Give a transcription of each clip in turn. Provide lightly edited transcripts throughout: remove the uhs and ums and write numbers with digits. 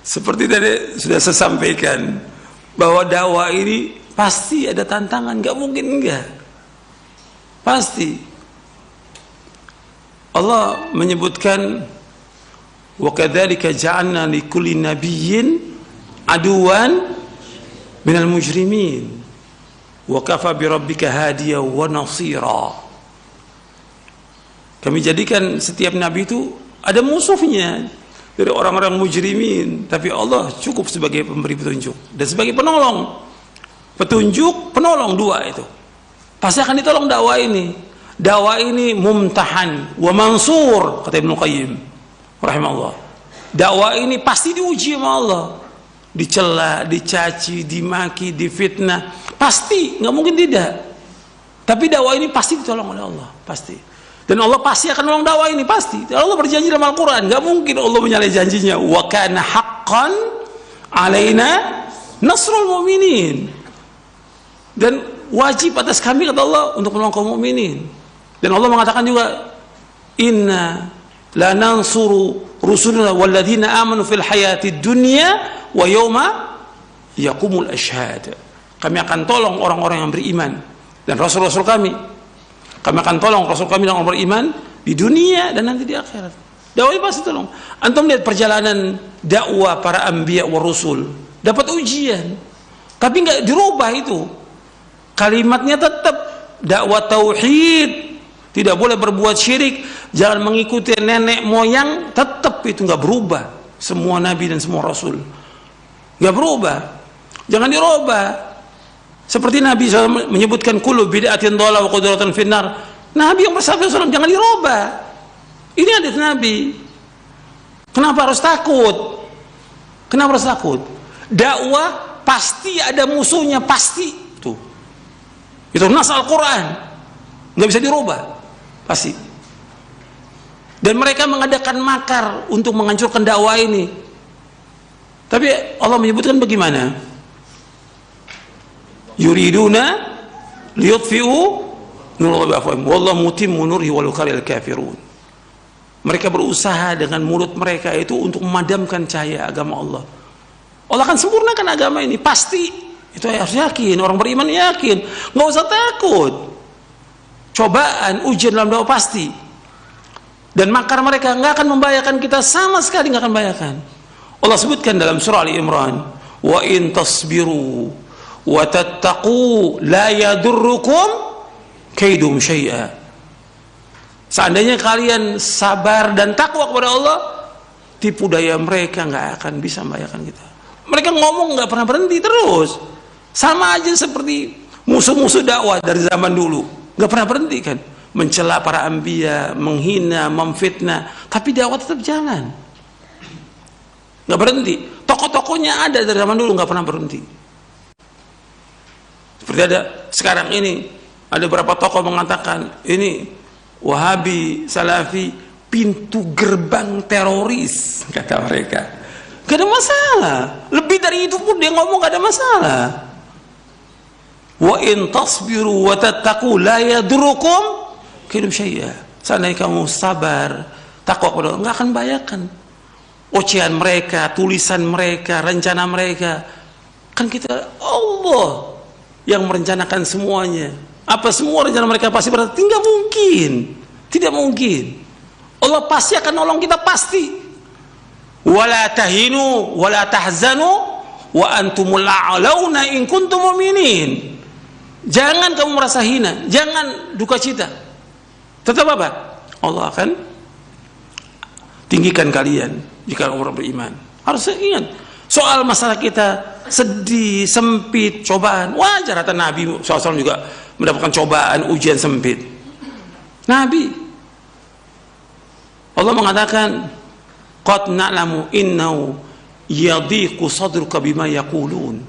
Seperti tadi sudah saya sampaikan bahwa dakwah ini pasti ada tantangan, nggak mungkin enggak. Pasti. Allah menyebutkan wa kadzalika ja'alna likulli nabiyyin aduwan minal mujrimin wa kafa bi rabbika hadiyan wa nasira. Kami jadikan setiap nabi itu ada musuhnya dari orang-orang mujrimin, tapi Allah cukup sebagai pemberi petunjuk dan sebagai penolong. Petunjuk, penolong, dua itu. Pasti akan ditolong dakwah ini. Dakwah ini mumtahan wa mansur, kata Ibnu Qayyim rahimahullah. Dakwah ini pasti diuji sama Allah. Dicela, dicaci, dimaki, difitnah. Pasti, nggak mungkin tidak. Tapi dakwah ini pasti ditolong oleh Allah, pasti. Dan Allah pasti akan menolong dakwah ini, pasti. Allah berjanji dalam Al-Quran, nggak mungkin Allah menyalahi janjinya. Wa kana haqqan alaina nasrul mu'minin. Dan wajib atas kami, kata Allah, untuk menolong kaum mukminin. Dan Allah mengatakan juga, inna la nansuru rusuluna walladzina amanu fil hayati dunya wa yauma yaqumul ashhad. Kami akan tolong orang-orang yang beriman dan rasul-rasul kami. Kami akan tolong rasul kami dan orang beriman di dunia dan nanti di akhirat. Dakwah ini pasti tolong. Antum lihat perjalanan dakwah para anbiya wa rusul, dapat ujian, tapi nggak dirubah itu. Kalimatnya tetap dakwah tauhid, tidak boleh berbuat syirik, jangan mengikuti nenek moyang, tetap itu nggak berubah. Semua nabi dan semua rasul nggak berubah, jangan dirubah. Seperti Nabi SAW menyebutkan kullu bid'atin dhalalah wa qudratan finnar. Nabi yang bersabda SAW jangan dirubah. Ini hadis Nabi. Kenapa harus takut? Kenapa harus takut? Dakwah pasti ada musuhnya, pasti. Itu nas Al-Quran, nggak bisa dirubah, pasti. Dan mereka mengadakan makar untuk menghancurkan dakwah ini. Tapi Allah menyebutkan bagaimana? Yuriduna liyutfi'u nurallahi biafwahihim wallahu mutimmu nurihi walau karihal kafirun. Mereka berusaha dengan mulut mereka itu untuk memadamkan cahaya agama Allah. Allah akan sempurnakan agama ini, pasti. Itu harus yakin, orang beriman yakin, nggak usah takut. Cobaan, ujian dalam dakwah pasti. Dan makar mereka nggak akan membahayakan kita, sama sekali nggak akan membahayakan. Allah sebutkan dalam surah Ali Imran, wa in tasbiru wa tattaqu la yadurrukum kaidum syai'a. Seandainya kalian sabar dan takwa kepada Allah, tipu daya mereka nggak akan bisa membahayakan kita. Mereka ngomong nggak pernah berhenti terus. Sama aja seperti musuh-musuh dakwah dari zaman dulu, nggak pernah berhenti kan, mencela para anbiya, menghina, memfitnah, tapi dakwah tetap jalan, nggak berhenti. Tokoh-tokohnya ada dari zaman dulu, nggak pernah berhenti. Seperti ada sekarang ini, ada beberapa tokoh mengatakan ini Wahabi, Salafi, pintu gerbang teroris, kata mereka. Gak ada masalah. Lebih dari itu pun dia ngomong gak ada masalah. Wa in tasbiru wa tattaqu la yadurrukum kaidum syai'a. Seandainya kamu sabar, takwa kepada Allah, nggak akan bahayakan. Ocehan mereka, tulisan mereka, rencana mereka. Kan kita Allah yang merencanakan semuanya. Apa semua rencana mereka pasti berarti? Tidak mungkin. Tidak mungkin. Allah pasti akan nolong kita, pasti. Wala tahinu wala tahzanu wa antumul a'launa in kuntum mu'minin. Jangan kamu merasa hina, jangan duka cita. Tetap apa? Allah akan tinggikan kalian jika orang beriman. Harus ingat, soal masalah kita sedih, sempit, cobaan, wajar. Kata Nabi SAW juga mendapatkan cobaan, ujian sempit. Nabi, Allah mengatakan, qad na'lamu innahu yadhiqu sadruka bima yaqulun.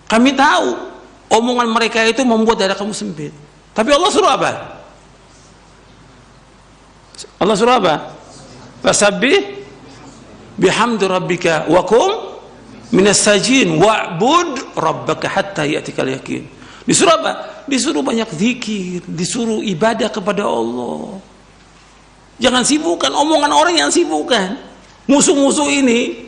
Kami tahu omongan mereka itu membuat dada kamu sempit. Tapi Allah suruh apa? Allah suruh apa? Fasabbih bihamdi rabbika wa kum minas sajin wa'bud rabbaka hatta ya'tikal yaqin. Disuruh apa? Disuruh banyak zikir, disuruh ibadah kepada Allah. Jangan sibukkan omongan orang yang sibukkan. Musuh-musuh ini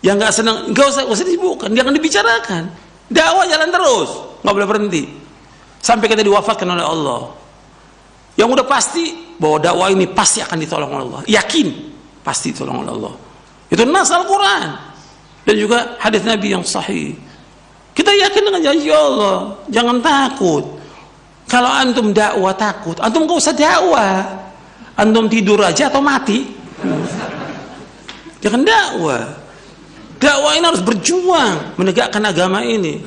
Yang nggak senang, nggak usah disibukkan, jangan dibicarakan. Dakwah jalan terus, nggak boleh berhenti sampai kita diwafatkan oleh Allah. Yang udah pasti bahwa dakwah ini pasti akan ditolong oleh Allah, yakin pasti ditolong oleh Allah. Itu nas Al-Quran dan juga hadis Nabi yang sahih. Kita yakin dengan janji Allah, jangan takut. Kalau antum dakwah takut, antum nggak usah dakwah. Antum tidur aja atau mati. Jangan dakwah. Dakwah ini harus berjuang menegakkan agama ini.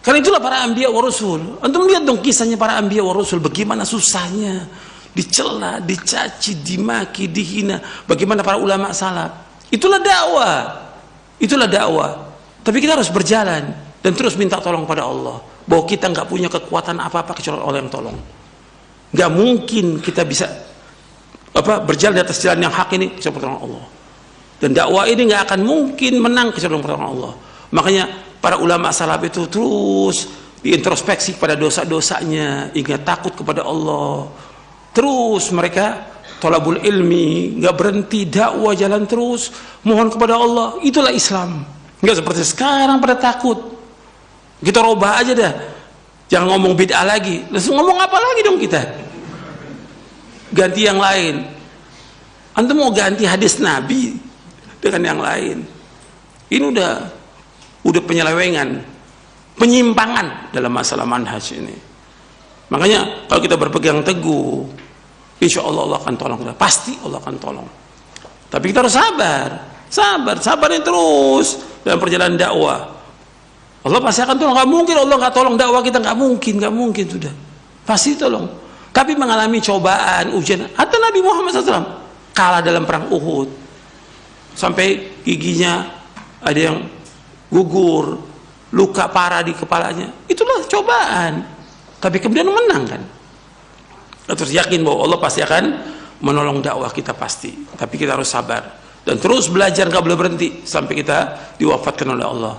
Karena itulah para anbiya wa rasul. Antum lihat dong kisahnya para anbiya wa rasul, bagaimana susahnya, dicela, dicaci, dimaki, dihina. Bagaimana para ulama salaf. Itulah dakwah. Itulah dakwah. Tapi kita harus berjalan dan terus minta tolong pada Allah. Bahwa kita nggak punya kekuatan apa-apa kecuali Allah yang tolong. Nggak mungkin kita bisa berjalan di atas jalan yang hak ini kecuali pertolongan Allah. Dan dakwah ini nggak akan mungkin menang kecuali pertolongan Allah. Makanya para ulama salaf itu terus diintrospeksi pada dosa-dosanya, ingat takut kepada Allah. Terus mereka thalabul ilmi, nggak berhenti, dakwah jalan terus, mohon kepada Allah. Itulah Islam. Nggak seperti sekarang pada takut. Kita robah aja dah. Jangan ngomong bid'ah lagi. Langsung ngomong apa lagi dong kita? Ganti yang lain. Antum mau ganti hadis Nabi dengan yang lain. Ini udah penyelewengan, penyimpangan dalam masalah manhaj ini. Makanya kalau kita berpegang teguh, insya Allah Allah akan tolong kita. Pasti Allah akan tolong. Tapi kita harus sabarin terus dalam perjalanan dakwah. Allah pasti akan tolong. Gak mungkin Allah gak tolong dakwah kita, gak mungkin sudah. Pasti tolong. Tapi mengalami cobaan, ujian. Atau Nabi Muhammad SAW kalah dalam perang Uhud, sampai giginya ada yang gugur, luka parah di kepalanya. Itulah cobaan. Tapi kemudian menang kan. Terus yakin bahwa Allah pasti akan menolong dakwah kita pasti. Tapi kita harus sabar dan terus belajar, gak boleh berhenti sampai kita diwafatkan oleh Allah.